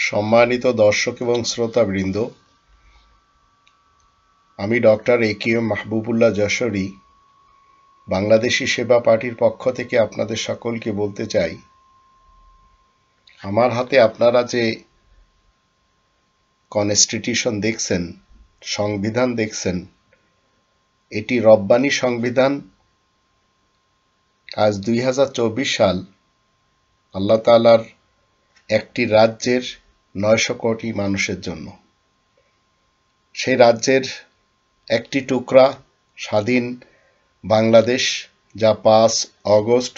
সম্মানিত দর্শক এবং শ্রোতাবৃন্দ, আমি ডক্টর এ.কে.এম মাহবুবুল্লাহ যশোরী বাংলাদেশি সেবা পার্টির পক্ষ থেকে আপনাদের সকলকে বলতে চাই, আমার হাতে আপনারা যে কনস্টিটিউশন দেখছেন, সংবিধান দেখছেন, এটি রব্বানী সংবিধান। আজ 2024 সাল। আল্লাহ তাআলার একটি রাজ্যের 900 কোটি মানুষের জন্য। সেই রাজ্যের একটি টুকরা স্বাধীন বাংলাদেশ, যা 5 অগস্ট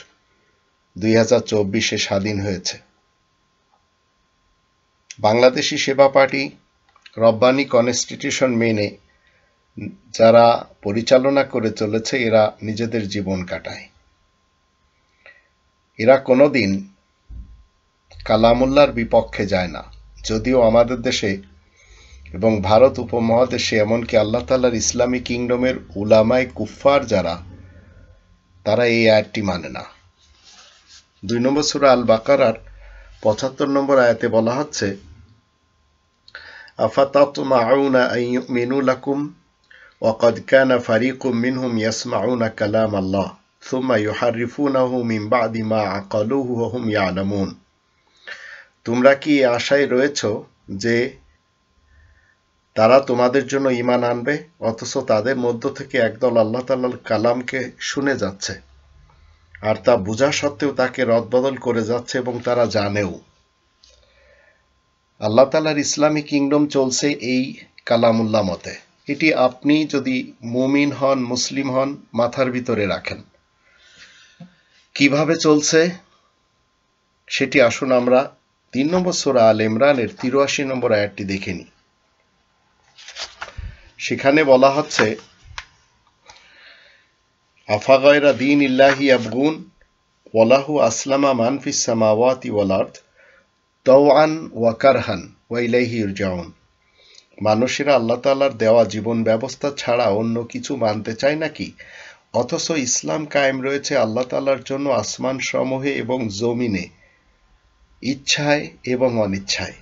2024-এ স্বাধীন হয়েছে। বাংলাদেশি সেবা পার্টি রব্বানী কনস্টিটিউশন মেনে যারা পরিচালনা করে চলেছে, এরা নিজেদের জীবন কাটায়। এরা কোনোদিন কালামুল্লাহর বিপক্ষে যায় না। যদিও আমাদের দেশে এবং ভারত উপমহাদেশে, এমনকি আল্লাহ তাআলার ইসলামী কিংডমের উলামায়ে কুফফার যারা, তারা এই আয়াতটি মানে না। 2 নম্বর সূরা আল বাকারার 75 নম্বর আয়াতে বলা হচ্ছে, আফাতাতমাউনা আন ইউমিনু লাকুম ওয়া ক্বাদ কানা ফারীকুম মিনহুম ইয়াসমাউনা কালাম আল্লাহ সুম্মা ইউহাররিফুনাহু মিন বা'দি মা আকালুহু ওয়া হুম ইয়ালামুন। তোমরা কি আশায় রয়েছ যে তারা তোমাদের জন্য ঈমান আনবে, অথচ তাদের মধ্য থেকে একদল আল্লাহ তাআলার কালামকে শুনে যাচ্ছে, আর তা বোঝা সত্ত্বেও তাকে রদবদল করে যাচ্ছে, এবং তারা জানেও। আল্লাহ তাআলার ইসলামী কিংডম চলছে এই কালামুল্লাহ মতে। এটি আপনি যদি মুমিন হন, মুসলিম হন, মাথার ভিতরে রাখেন। কিভাবে চলছে সেটি আসুন আমরা 3 নম্বর সূরা আল ইমরানের 83 নম্বর আয়াতটি দেখে নিই। সেখানে বলা হচ্ছে, আফাগায়রা দীনিল্লাহি ইয়াবগুন ওয়া লাহু আসলামা মান ফিস সামাওয়াতি ওয়াল আরদ তাওআন ওয়া কারহান ওয়া ইলাইহি ইরজাউন। মানুষেরা আল্লাহ তাআলার দেওয়া জীবন ব্যবস্থা ছাড়া অন্য কিছু মানতে চায় নাকি? অথচ ইসলাম কায়েম রয়েছে আল্লাহ তাআলার জন্য আসমান সমূহে এবং জমিনে, ইচ্ছায় এবং অনিচ্ছায়,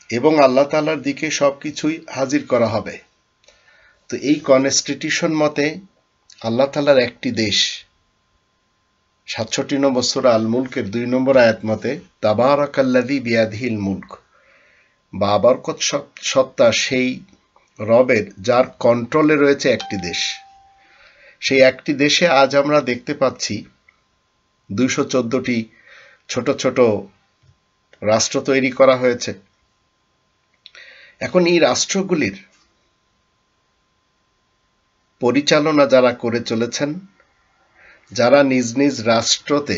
এবং আল্লাহ তাআলার দিকে সবকিছুই হাজির করা হবে। তো এই কনস্টিটিউশন মতে আল্লাহ তাআলার একটি দেশ। 67 নম্বর সূরা আল মুলকের 2 নম্বর আয়াত মতে, তাবারাকাল্লাযী বিয়াদিহিল মুলক, বাবরকত সত্তা সেই রবের যার কন্ট্রোলে রয়েছে একটি দেশ। সেই একটি দেশে আজ আমরা দেখতে পাচ্ছি 214টি ছোট ছোট রাষ্ট্র তৈরি করা হয়েছে। এখন এই রাষ্ট্রগুলির পরিচালনা যারা করে চলেছেন, যারা নিজ নিজ রাষ্ট্রতে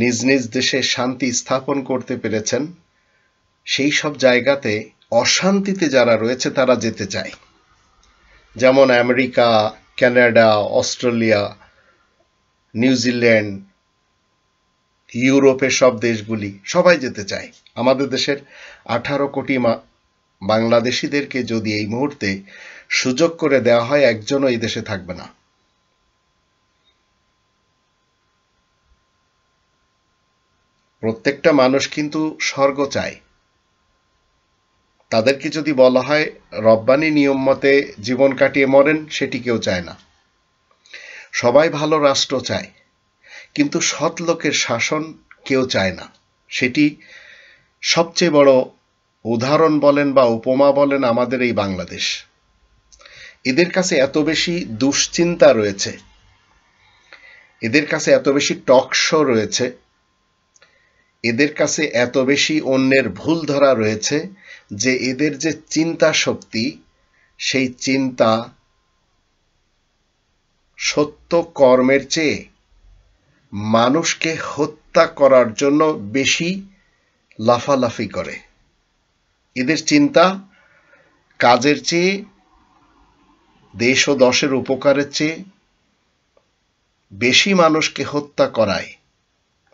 নিজ নিজ দেশে শান্তি স্থাপন করতে পেরেছেন, সেই সব জায়গাতে অশান্তিতে যারা রয়েছে তারা যেতে চায়। যেমন আমেরিকা, কানাডা, অস্ট্রেলিয়া, নিউজিল্যান্ড, ইউরোপের সব দেশগুলি সবাই যেতে চায়। আমাদের দেশের 18 কোটি বাংলাদেশিদেরকে যদি এই মুহূর্তে সুযোগ করে দেওয়া হয়, একজনও এই দেশে থাকবে না। প্রত্যেকটা মানুষ কিন্তু স্বর্গ চায়। তাদেরকে যদি বলা হয় রব্বানী নিয়ম মতে জীবন কাটিয়ে মরেন, সেটি কেউ চায় না। সবাই ভালো রাষ্ট্র চায়, কিন্তু সৎ লোকের শাসন কেউ চায় না। সেটি সবচেয়ে বড় উদাহরণ বলেন বা উপমা বলেন আমাদের এই বাংলাদেশ। এদের কাছে এত বেশি দুশ্চিন্তা রয়েছে, এদের কাছে এত বেশি টকশো রয়েছে, এদের কাছে এত বেশি অন্যের ভুল ধরা রয়েছে, যে এদের যে চিন্তা শক্তি, সেই চিন্তা সত্য কর্মের চেয়ে মানুষকে হত্যা করার জন্য বেশি লাফালাফি করে। এদের চিন্তা কাজের চেয়ে, দেশ ও দশের উপকারের চেয়ে বেশি মানুষকে হত্যা করায়,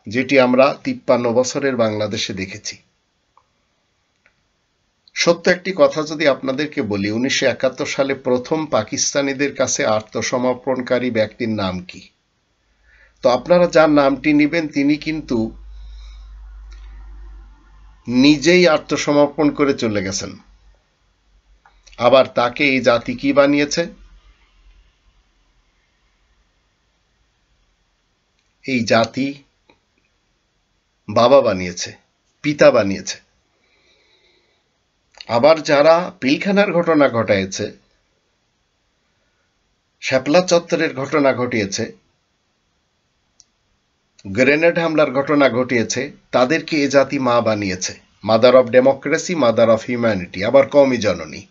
যেটি আমরা 53 বছরের বাংলাদেশে দেখেছি। সত্য একটি কথা যদি আপনাদেরকে বলি, 1971 সালে প্রথম পাকিস্তানিদের কাছে আত্মসমর্পণকারী ব্যক্তির নাম কি? তো আপনারা যার নামটি নেবেন তিনি কিন্তু নিজেই আত্মসমর্পণ করে চলে গেছেন। আবার তাকে এই জাতি কি বানিয়েছে? এই জাতি বাবা বানিয়েছে, পিতা বানিয়েছে। আবার যারা পিলখানার ঘটনা ঘটাইছে, শাপলা চত্বরের ঘটনা ঘটিয়েছে, গ্রেনেড হামলার ঘটনা ঘটিয়েছে, তাদেরকে এ জাতি মা বানিয়েছে। Mother of democracy, mother of humanity, আবার কওমি জননী।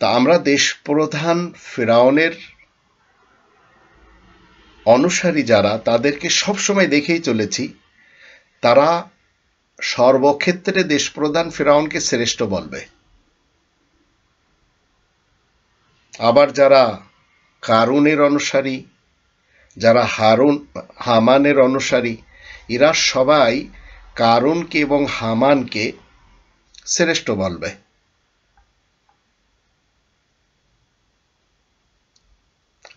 তা আমরা দেশপ্রধান ফিরাউনের অনুসারী যারা, তাদেরকে সবসময় দেখেই চলেছি তারা সর্বক্ষেত্রে দেশপ্রধান ফিরাউনকে শ্রেষ্ঠ বলবে। আবার যারা কারুনের অনুসারী, যারা হামানের অনুসারী, এরা সবাই কারুনকে এবং হামানকে শ্রেষ্ঠ বলবে।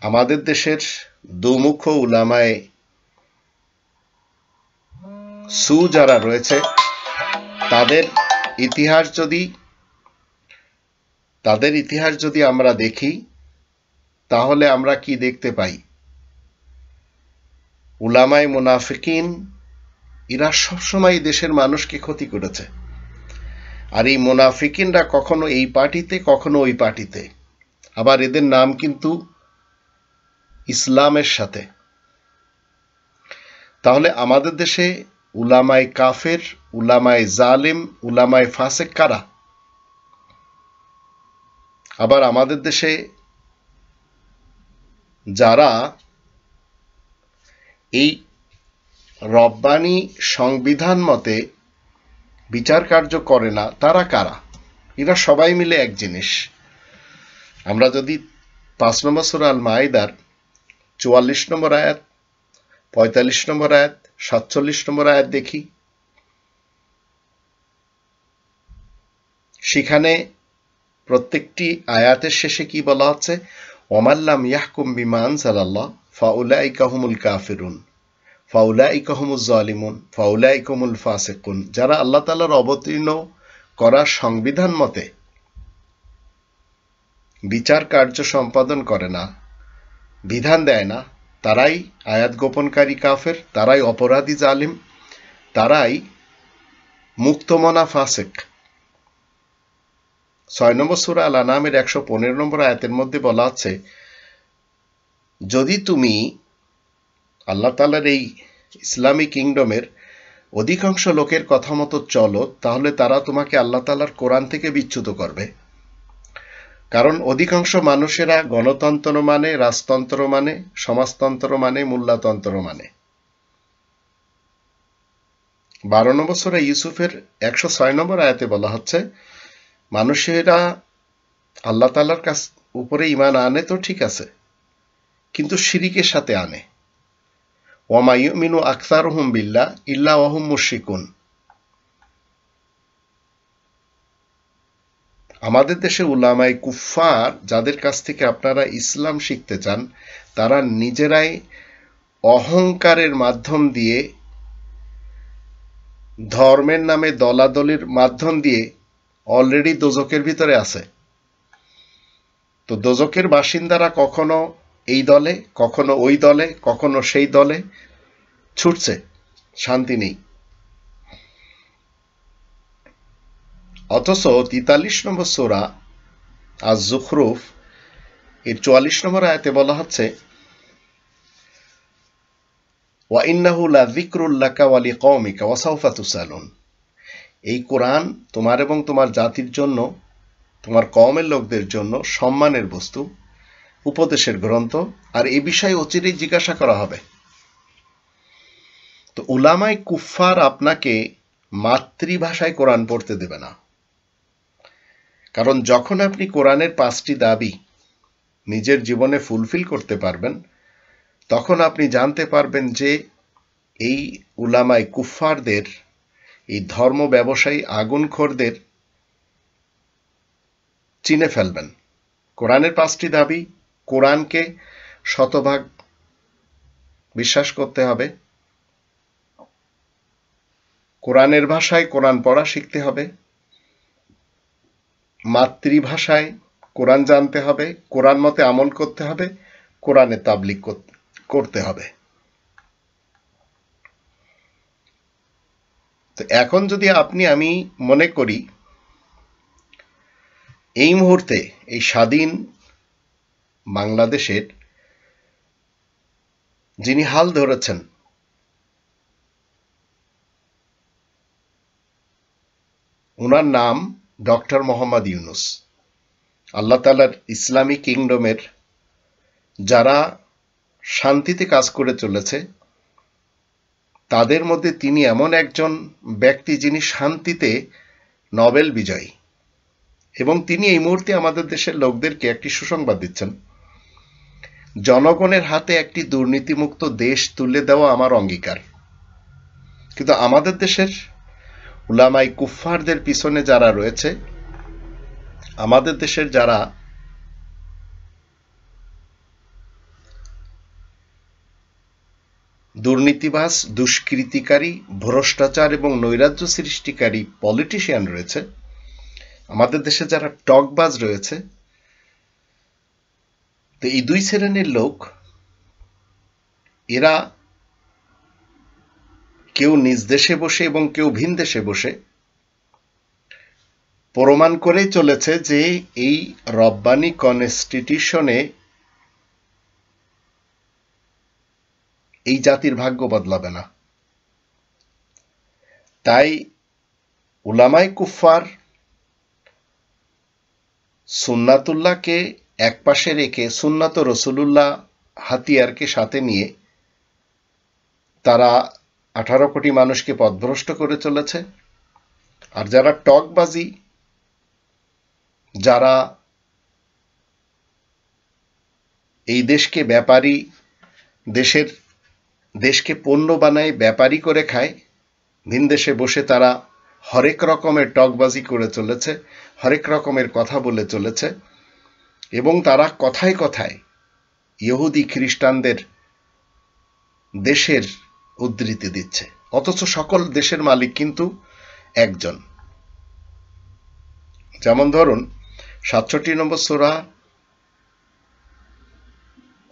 আমাদের দেশের দুমুখ উলামায়ে সু যারা রয়েছে, তাদের ইতিহাস যদি আমরা দেখি, তাহলে আমরা কি দেখতে পাই? উলামায়ে মুনাফিকিন এরা সবসময় দেশের মানুষকে ক্ষতি করেছে। আর এই মুনাফিকিনরা কখনো এই পার্টিতে, কখনো ওই পার্টিতে। আবার এদের নাম কিন্তু ইসলামের সাথে। তাহলে আমাদের দেশে উলামায়ে কাফের, উলামায়ে জালিম, উলামায়ে ফাসেক কারা? আবার আমাদের দেশে যারা এই রব্বানি সংবিধান মতে বিচার কার্য করে না, তারা কারা? এরা সবাই মিলে এক জিনিস। আমরা যদি 5 নম্বর সূরা আল মাইদার 44 নম্বর আয়াত, 45 নম্বর আয়াত, 47 নম্বর আয়াত দেখি, সেখানে প্রত্যেকটি আয়াতের শেষে কি বলা হচ্ছে? ওয়ামাল্লাম ইয়াহকুম বিমা আনজালাল্লাহ ফাউলাইকা হুমুল কাফিরুন ফাউলাইকা হুমুজ জালিমুন ফাউলাইকা হুমুল ফাসিকুন। যারা আল্লাহ তাআলার অবতীর্ণ করা সংবিধান মতে বিচার কার্য সম্পাদন করে না, বিধান দেয় না, তারাই আয়াত গোপনকারী কাফের, তারাই অপরাধী জালিম, তারাই মুক্তমনা ফাসিক। 6 নম্বর সূরা আল আনামের 115 নম্বর আয়াতের মধ্যে বলা আছে, যদি তুমি আল্লাহ তাআলার এই ইসলামী কিংডমের অধিকাংশ লোকের কথা মতো চলো, তাহলে তারা তোমাকে আল্লাহ তাআলার কোরআন থেকে বিচ্যুত করবে। কারণ অধিকাংশ মানুষেরা গণতন্ত্র মানে, রাজতন্ত্র মানে, সমাজতন্ত্র মানে, মোল্লাতন্ত্র মানে। 12 নম্বর সূরা ইউসুফের 106 নম্বর আয়াতে বলা হচ্ছে, মানুষেরা আল্লাহ তাআলার উপরে ঈমান আনে তো ঠিক আছে, কিন্তু শিরিকের সাথে আনে। ওয়ামা ইউমিনু আকসারুহুম বিল্লাহ ইল্লা ওয়া হুম মুশরিকুন। আমাদের দেশে উলামায়ে কুফফার যাদের কাছ থেকে আপনারা ইসলাম শিখতে চান, তারা নিজেরাই অহংকারের মাধ্যম দিয়ে, ধর্মের নামে দলাদলির মাধ্যম দিয়ে অলরেডি দোজকের ভিতরে আছে। তো দোজকের বাসিন্দারা কখনো এই দলে, কখনো ওই দলে, কখনো সেই দলে ছুটছে, শান্তি নেই। অথচ 43 নম্বর সূরা আজ-জুখরুফ এর 44 নম্বর আয়াতে বলা হচ্ছে, ওয়া ইন্নাহু লাযিকরুল লাকা ওয়া লিকওমিকা ওয়া সাওফা তুসালুন। এই কোরআন তোমার এবং তোমার জাতির জন্য, তোমার কওমের লোকদের জন্য সম্মানের বস্তু, উপদেশের গ্রন্থ, আর এই বিষয়ে অচিরেই জিজ্ঞাসা করা হবে। তো উলামায়ে কুফফার আপনাকে মাতৃভাষায় কোরআন পড়তে দেবে না। কারণ যখন আপনি কোরআনের 5টি দাবি নিজের জীবনে ফুলফিল করতে পারবেন, তখন আপনি জানতে পারবেন যে এই উলামায়ে কুফফারদের, এই ধর্ম ব্যবসায়ী আগুনখোরদের চিনে ফেলবেন। কোরআনের 5টি দাবি, কোরআনকে শতভাগ বিশ্বাস করতে হবে, কোরআনের ভাষায় কোরআন পড়া শিখতে হবে, মাতৃভাষায় কোরআন জানতে হবে, কোরআন মতে আমল করতে হবে, কোরআনে তাবলীগ করতে হবে। তো এখন যদি আমি মনে করি এই মুহূর্তে এই স্বাধীন বাংলাদেশের যিনি হাল ধরেছেন ওনার নাম ডক্টর মোহাম্মদ ইউনূস। আল্লাহ তাআলার ইসলামী কিংডমের যারা শান্তিতে কাজ করে চলেছে তাদের মধ্যে তিনি এমন একজন ব্যক্তি যিনি শান্তিতে নোবেল বিজয়ী, এবং তিনি এই মুহূর্তে আমাদের দেশের লোকদেরকে একটি সুসংবাদ দিচ্ছেন, জনগণের হাতে একটি দুর্নীতিমুক্ত দেশ তুলে দেওয়া আমার অঙ্গীকার। কিন্তু আমাদের দেশের উলামায়ে কুফফারদের পিছনে যারা রয়েছে, আমাদের দেশের যারা দুর্নীতিবাজ, দুষ্কৃতিকারী, ভ্রষ্টাচার এবং নৈরাজ্য সৃষ্টিকারী পলিটিশিয়ান রয়েছে, আমাদের দেশে যারা টকবাজ রয়েছে, তো এই দুই শ্রেণীর লোক, এরা কেউ নিজ দেশে বসে এবং কেউ ভিন দেশে বসে প্রমাণ করে চলেছে যে এই রব্বানী কনস্টিটিউশনে এই জাতির ভাগ্য বদলাবে না। তাই উলামায়ে কুফফার সুন্নাতুল্লাহকে একপাশে রেখে সুন্নাত রসুলুল্লাহ হাতিয়ারকে সাথে নিয়ে তারা 18 কোটি মানুষকে পথভ্রষ্ট করে চলেছে। আর যারা টকবাজি, যারা এই দেশকে ব্যাপারী, দেশকে পণ্য বানায় ব্যাপারী করে খায়, ভিন দেশে বসে তারা হরেক রকমের টকবাজি করে চলেছে, হরেক রকমের কথা বলে চলেছে, এবং তারা কথায় কথায় ইহুদি খ্রিস্টানদের দেশের উদ্ধৃতি দিচ্ছে, অথচ সকল দেশের মালিক কিন্তু একজন। যেমন ধরুন 67 নম্বর সূরা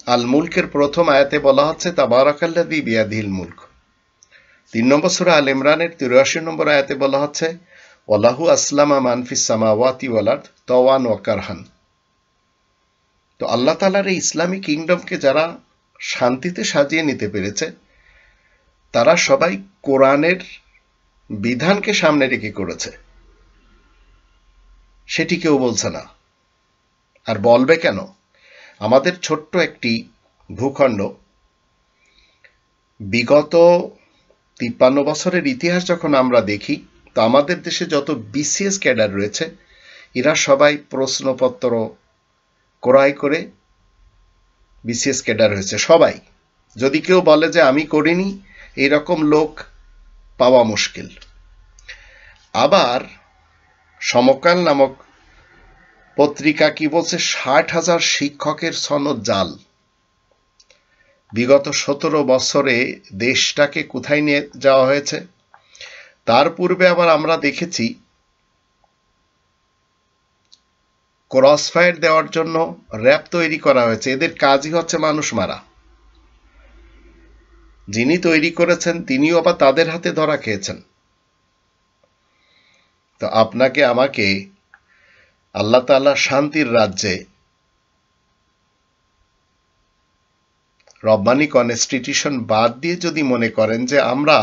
আল মুলকের প্রথম আয়াতে বলা হচ্ছে তাবারাকাল্লাযী বিয়াদিহিল মুলক। 3 নম্বর সূরা আল ইমরানের 83 নম্বর আয়াতে বলা হচ্ছে ওয়ালাহু আসলামা মান ফিস সামাওয়াতি ওয়াল আরদ তাওয়ান ওয়া কারহান। তো আল্লাহ তাআলার এই ইসলামী কিংডমকে যারা শান্তিতে সাজিয়ে নিতে পেরেছে তারা সবাই কোরআনের বিধানকে সামনে রেখে করেছে, সেটি কেউ বলছে না। আর বলবে কেন? আমাদের ছোট্ট একটি ভূখণ্ড বিগত 53 বছরের ইতিহাস যখন আমরা দেখি, তো আমাদের দেশে যত বিসিএস ক্যাডার রয়েছে এরা সবাই প্রশ্নপত্র ক্রয় করে বিসিএস ক্যাডার হয়েছে সবাই। যদি কেউ বলে যে আমি করিনি, এরকম লোক পাওয়া মুশকিল। আবার সমকাল নামক পত্রিকা কি বলছে, 60,000 শিক্ষকের সনদ জাল। বিগত 17 বছরে দেশটাকে কোথায় নিয়ে যাওয়া হয়েছে। তার পূর্বে আবার আমরা দেখেছি ক্রসফায়ার দেওয়ার জন্য র‍্যাব তৈরি করা হয়েছে, এদের কাজই হচ্ছে মানুষ মারা। যিনি তৈরি করেছেন তিনিও আবার তাদের হাতে ধরা খেয়েছেন। তো আপনাকে আমাকে আল্লাহ তাআলা শান্তির রাজ্যে রব্বানী কনস্টিটিউশন বাদ দিয়ে যদি মনে করেন যে আমরা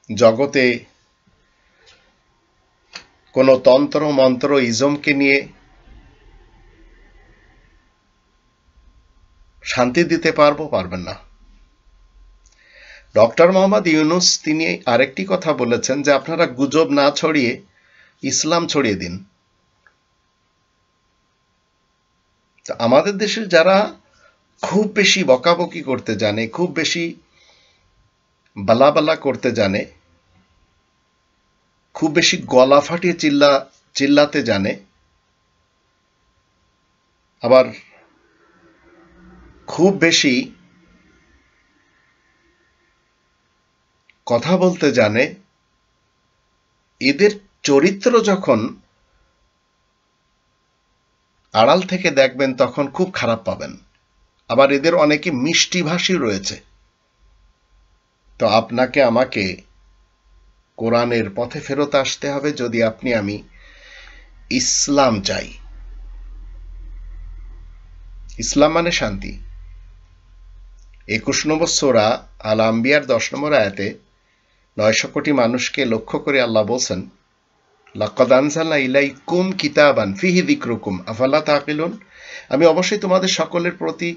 জগতে কোনো তন্ত্র মন্ত্র ইজমকে নিয়ে শান্তি দিতে পারবেন না। ডক্টর মোহাম্মদ ইউনূস তিনি আরেকটি কথা বলেছেন যে আপনারা গুজব না ছড়িয়ে ইসলাম ছড়িয়ে দিন। আমাদের দেশের যারা খুব বেশি বকাবকি করতে জানে, খুব বেশি বালাবালা করতে জানে, খুব বেশি গলা ফাটিয়ে চিল্লাতে জানে, আবার খুব বেশি কথা বলতে জানে, এদের চরিত্র যখন আড়াল থেকে দেখবেন তখন খুব খারাপ পাবেন। আবার এদের অনেকে মিষ্টিভাষী রয়েছে। তো আপনাকে আমাকে কোরআনের পথে ফেরত আসতে হবে যদি আমি ইসলাম চাই। ইসলাম মানে শান্তি। 21 নম্বর সূরা আল আম্বিয়ার 10 নম্বর আয়াতে 900 কোটি মানুষকে লক্ষ্য করে আল্লাহ বলছেন, লাকাদ আনজালনা ইলাইকুম কিতাবান ফিহি যিকরুকুম আফালা তাকিলুন। আমি অবশ্যই তোমাদের সকলের প্রতি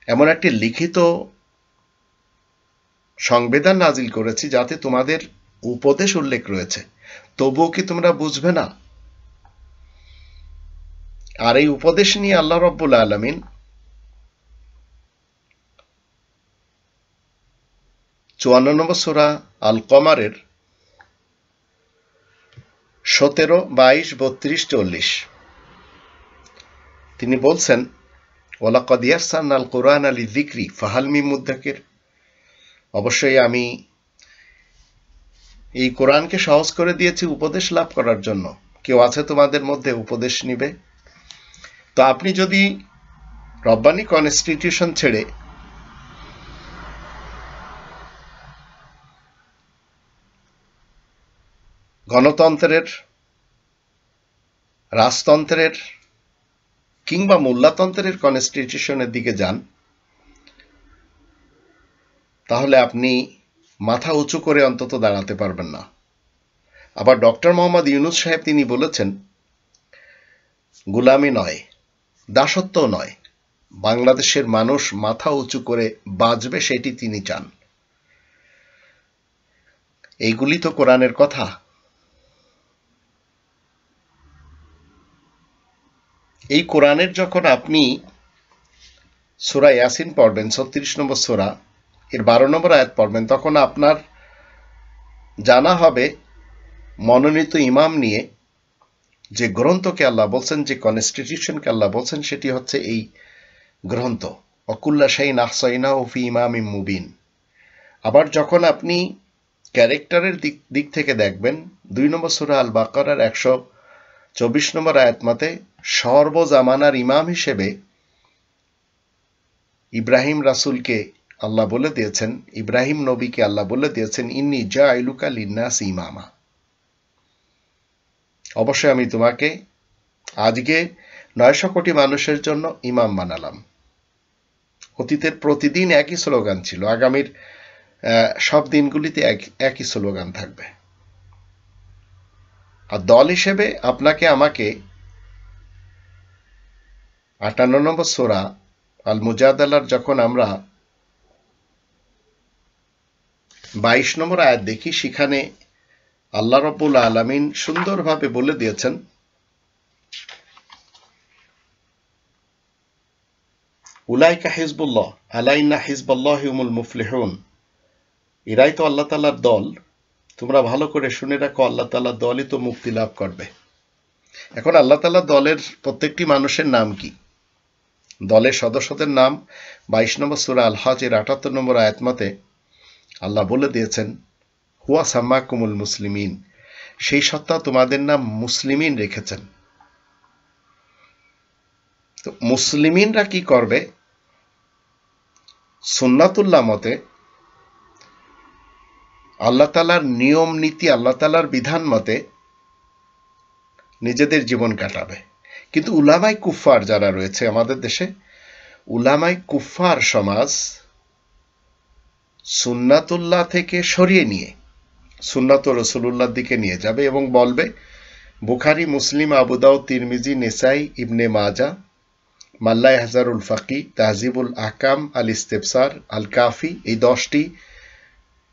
এমন একটি লিখিত সংবিধান নাজিল করেছি যাতে তোমাদের উপদেশ উল্লেখ রয়েছে, তবুও কি তোমরা বুঝবে না? আর এই উপদেশ নিয়ে আল্লাহ রাব্বুল আলামিন 54 নম্বর সূরা আল কমারের 17, 22, 32, 40 তিনি বলছেন, ওয়ালাকাদ ইয়াসসারনাল কুরআনা লিযিকরি ফাহাল মিন মুদ্দাকির। অবশ্যই আমি এই কোরআনকে সহজ করে দিয়েছি উপদেশ লাভ করার জন্য। কেউ আছে তোমাদের মধ্যে উপদেশ নিবে? তো আপনি যদি রব্বানি কনস্টিটিউশন ছেড়ে গণতন্ত্রের, রাজতন্ত্রের কিংবা মোল্লাতন্ত্রের কনস্টিটিউশনের দিকে যান, তাহলে আপনি মাথা উঁচু করে অন্তত দাঁড়াতে পারবেন না। আবার ডক্টর মোহাম্মদ ইউনূস সাহেব তিনি বলেছেন, গোলামি নয়, দাসত্ব নয়, বাংলাদেশের মানুষ মাথা উঁচু করে বাঁচবে সেটি তিনি চান। এইগুলি তো কোরআনের কথা। এই কোরআনের যখন আপনি সূরা ইয়াসিন পড়বেন, 36 নম্বর সূরা এর 12 নম্বর আয়াত পড়বেন, তখন আপনার জানা হবে মনোনীত ইমাম নিয়ে যে গ্রন্থকে আল্লাহ বলছেন, যে কনস্টিটিউশনকে আল্লাহ বলছেন, সেটি হচ্ছে এই গ্রন্থ, অকুল্লা শাইইন আহসাইনাহু ফি ইমামিম মুবিন। আবার যখন আপনি ক্যারেক্টারের দিক থেকে দেখবেন, 2 নম্বর সূরা আল বাকারার 124 নম্বর আয়াত মতে সর্বজামানার ইমাম হিসেবে ইব্রাহিম রাসূলকে আল্লাহ বলে দিয়েছেন, ইব্রাহিম নবীকে আল্লাহ বলে দিয়েছেন, ইন্নী জাইলুকা লিন্নাস ইমামা। অবশ্যই আমি তোমাকে আজকে 900 কোটি মানুষের জন্য ইমাম বানালাম। অতীতের প্রতিদিন একই স্লোগান ছিল, আগামীর সব দিনগুলিতে একই স্লোগান থাকবে। আর দল হিসেবে আপনাকে আমাকে 58 নম্বর সূরা আল মুজাদালার যখন আমরা 22 নম্বর আয়াত দেখি, সেখানে আল্লাহ রাব্বুল আলামিন সুন্দরভাবে বলে দিয়েছেন, উলাইকা হিজবুল্লাহ আলা ইন্না হিজবাল্লাহি হুমুল মুফলিহুন। এরাই তো আল্লাহ তাআলার দল, তোমরা ভালো করে শুনে রাখো, আল্লাহ তাআলার দলই তো মুক্তি লাভ করবে। এখন আল্লাহ তাআলার দলের প্রত্যেকটি মানুষের নাম কি? দলের সদস্যদের নাম 22 নম্বর সূরা আল হজের 78 নম্বর আয়াত মতে আল্লাহ বলে দিয়েছেন, হুয়া সাম্মাকুমুল মুসলিমিন, সেই সত্তা তোমাদের নাম মুসলিমিন রেখেছেন। তো মুসলিমিনরা কি করবে? সুন্নাতুল্লাহ মতে আল্লাহ তাআলার নিয়ম নীতি, আল্লাহ তাআলার বিধান মতে নিজেদের জীবন কাটাবে। কিন্তু উলামায়ে কুফফার যারা রয়েছে আমাদের দেশে, উলামায়ে কুফফার সমাজ সুন্নাতুল্লাহ থেকে সরিয়ে নিয়ে সুন্নাত ও রাসূলুল্লাহর দিকে নিয়ে যাবে এবং বলবে, বুখারী, মুসলিম, আবু দাউদ, তিরমিজি, নেসাই, ইবনে মাজা, মাল্লা ইহজারুল ফাকি, তাহজিবুল আহকাম, আল ইস্তেবসার, আল কাফি, এই 10টি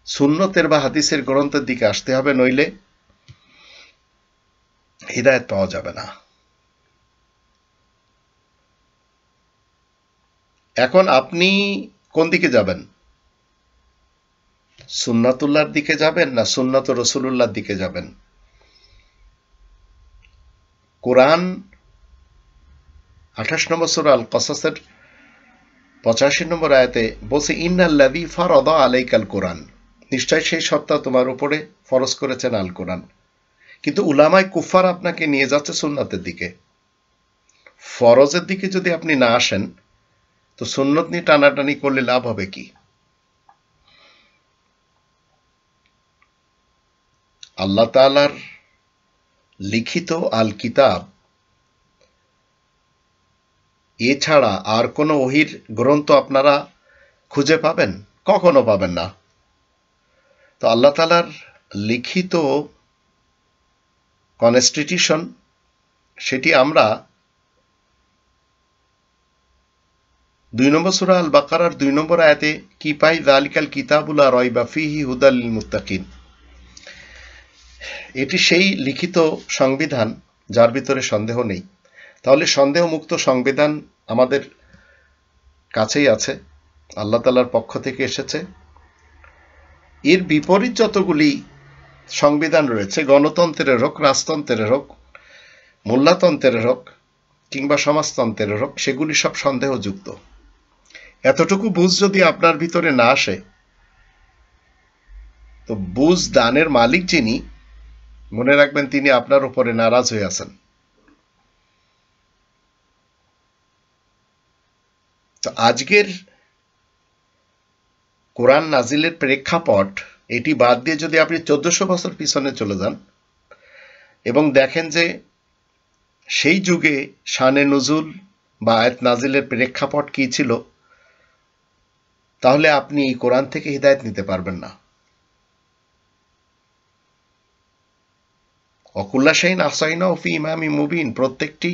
সুন্নতের বা হাদিসের গ্রন্থের দিকে আসতে হবে, নইলে হিদায়াত পাওয়া যাবে না। এখন আপনি কোন দিকে যাবেন? সুন্নাতুল্লাহর দিকে যাবেন না সুন্নাত ও রাসূলুল্লাহর দিকে যাবেন? কোরআন 28 নম্বর সূরা আল কসাসের 85 নম্বর আয়াতে বলছে ইন্নাল্লাযী ফারাদা আলাইকাল কোরআন, নিশ্চয় সেই সত্তা তোমার উপরে ফরজ করেছেন আল কোরআন। কিন্তু উলামায়ে কুফার আপনাকে নিয়ে যাচ্ছে সুন্নাতের দিকে। ফরজের দিকে যদি আপনি না আসেন তো সুন্নত নিয়ে টানাটানি করলে লাভ হবে কি? আল্লাহ তাআলার লিখিত আল কিতাব এছাড়া আর কোনো ওহীর গ্রন্থ আপনারা খুঁজে পাবেন? কখনো পাবেন না। তো আল্লাহ তাআলার লিখিত কনস্টিটিউশন, সেটি আমরা 2 নম্বর সূরা আল বাকারার 2 নম্বর আয়াতে কি পাই? যালিকাল কিতাবু লা রাইবা ফীহি হুদাল লিল মুত্তাকিন। এটি সেই লিখিত সংবিধান যার ভিতরে সন্দেহ নেই। তাহলে সন্দেহমুক্ত সংবিধান আমাদের কাছেই আছে, আল্লাহ তাআলার পক্ষ থেকে এসেছে। এর বিপরীত যতগুলি সংবিধান রয়েছে, গণতন্ত্রের হোক, রাজতন্ত্রের হোক, মোল্লাতন্ত্রের হোক কিংবা সমাজতন্ত্রের হোক, সেগুলি সব সন্দেহযুক্ত। এতটুকু বুঝ যদি আপনার ভিতরে না আসে, তো বুঝ দানের মালিক যিনি, মনে রাখবেন তিনি আপনার উপরে নারাজ হয়ে আছেন। তো আজকের কোরআন নাজিলের প্রেক্ষাপট এটি বাদ দিয়ে যদি আপনি 1400 বছর পিছনে চলে যান এবং দেখেন যে সেই যুগে শানে নুজুল বা আয়াত নাজিলের প্রেক্ষাপট কি ছিল, তাহলে আপনি এই কোরআন থেকে হিদায়াত নিতে পারবেন না। অকুল্লা শাইন আহসাইনা ফি ইমামি মুবিন, প্রত্যেকটি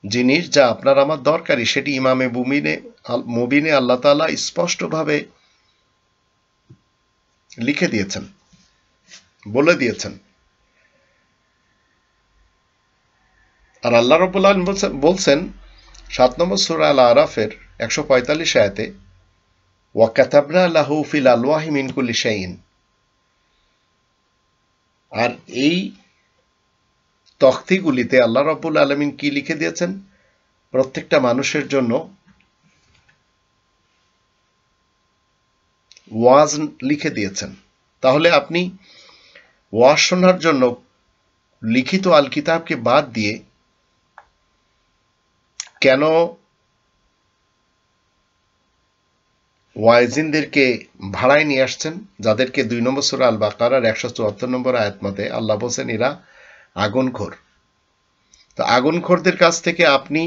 জিনিস যা আপনার আমার দরকারি সেটি ইমামে মুবিনে আল্লাহ তাআলা স্পষ্টভাবে লিখে দিয়েছেন, বলে দিয়েছেন। আর আল্লাহ রাব্বুল আলামিন বলছেন 7 নম্বর সূরা আল আরাফের 145 আয়াতে, ওয়া কাতাবনা লাহু ফিল আলওয়াহি মিন কুল্লি শাইইন। আর এই তখতিগুলিতে আল্লাহ রাব্বুল আলামিন কি লিখে দিয়েছেন? প্রত্যেকটা মানুষের জন্য ওয়াজ লিখে দিয়েছেন। তাহলে আপনি ওয়াজ শোনার জন্য লিখিত আল কিতাবকে বাদ দিয়ে কেন ওয়াইজিনদেরকে ভাড়ায় নিয়ে আসছেন, যাদেরকে 2 নম্বর সূরা আল বাকারার 174 নম্বর আয়াত মতে আল্লাহ বলেন এরা আগুনখোর। তো আগুনখোরদের কাছ থেকে আপনি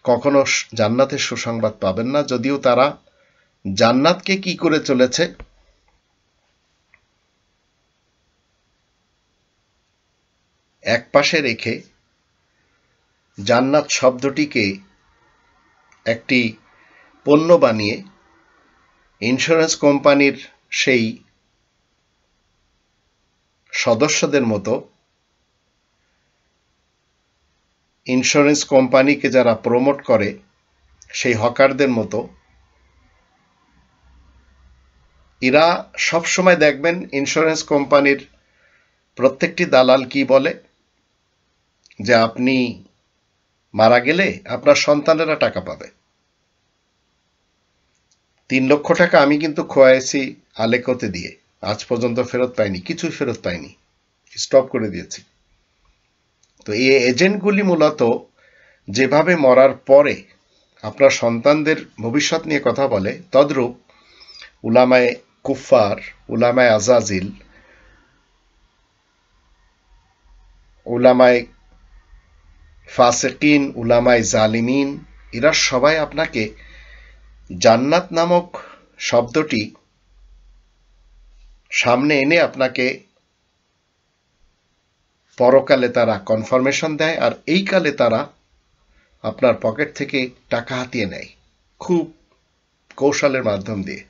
কখনো জান্নাতের সুসংবাদ পাবেন না, যদিও তারা জান্নাতকে কি করে চলেছে এক পাশে রেখে জান্নাত শব্দটিকে একটি পণ্য বানিয়ে ইন্স্যুরেন্স কোম্পানির সেই সদস্যদের মতো, ইন্স্যুরেন্স কোম্পানিকে যারা প্রমোট করে সেই হকারদের মতো, এরা সবসময় দেখবেন ইন্স্যুরেন্স কোম্পানির প্রত্যেকটি দালাল কি বলে, যে আপনি মারা গেলে আপনার সন্তানেরা টাকা পাবে। 3 লক্ষ টাকা আমি কিন্তু খোয়াইছি আলেকোতে দিয়ে, আজ পর্যন্ত ফেরত পাইনি, কিছুই ফেরত পাইনি, স্টপ করে দিয়েছি। তো এই এজেন্টগুলি মূলত যেভাবে মরার পরে আপনার সন্তানদের ভবিষ্যৎ নিয়ে কথা বলে, তদ্রূপ উলামায়ে কুফার, উলামায়ে আজাজিল, উলামায়ে ফাসিকিন, উলামায়ে জালিমিন, এরা সবাই আপনাকে জান্নাত নামক শব্দটি সামনে এনে আপনাকে পরকালে তারা কনফার্মেশন দেয়, আর এই কালে তারা আপনার পকেট থেকে টাকা হাতিয়ে নেয় খুব কৌশলের মাধ্যম দিয়ে।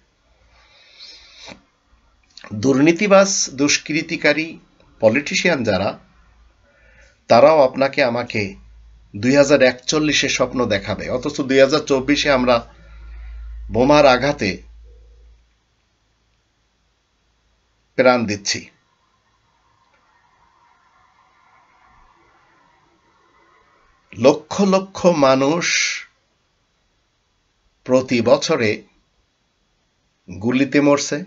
দুর্নীতিবাজ, দুষ্কৃতিকারী পলিটিশিয়ান যারা, তারাও আপনাকে আমাকে 2041 স্বপ্ন দেখাবে, অথচ 2024 আমরা বোমার আঘাতে প্রাণ দিচ্ছি। লক্ষ লক্ষ মানুষ প্রতি বছরে গুলিতে মরছে,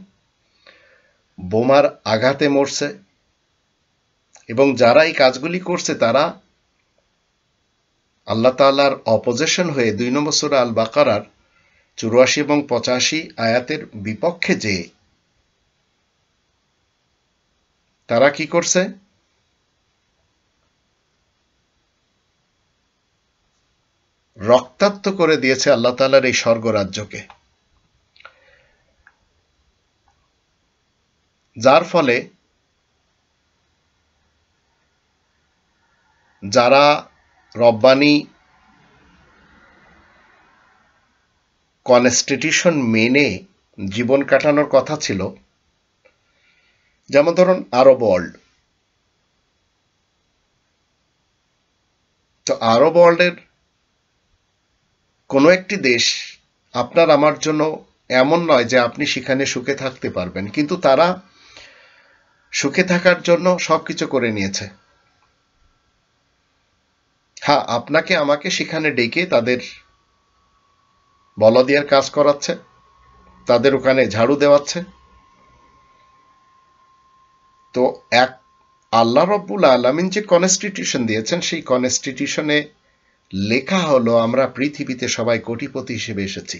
বোমার আঘাতে মরছে, এবং যারা এই কাজগুলি করছে তারা আল্লাহ তাআলার অপোজিশন হয়ে 2 নম্বর সূরা আল বাকারার 84 এবং 85 আয়াতের বিপক্ষে যে তারা কি করছে? রক্তাক্ত করে দিয়েছে আল্লাহ তাআলার এই স্বর্গরাজ্যকে, যার ফলে যারা রব্বানি কনস্টিটিউশন মেনে জীবন কাটানোর কথা ছিল, যেমন ধরুন আরব ওয়ার্ল্ড, তো আরব ওয়ার্ল্ডের কোনো একটি দেশ আপনার আমার জন্য এমন নয় যে আপনি সেখানে সুখে থাকতে পারবেন, কিন্তু তারা সুখে থাকার জন্য সবকিছু করে নিয়েছে। হ্যাঁ, আপনাকে আমাকে সেখানে ডেকে তাদের বলদিয়ার কাজ করাচ্ছে, তাদের ওখানে ঝাড়ু দেওয়াচ্ছে। তো এক আল্লাহ রব্বুল আলামিন যে কনস্টিটিউশন দিয়েছেন, সেই কনস্টিটিউশনে লেখা হলো আমরা পৃথিবীতে সবাই কোটিপতি হিসেবে এসেছি।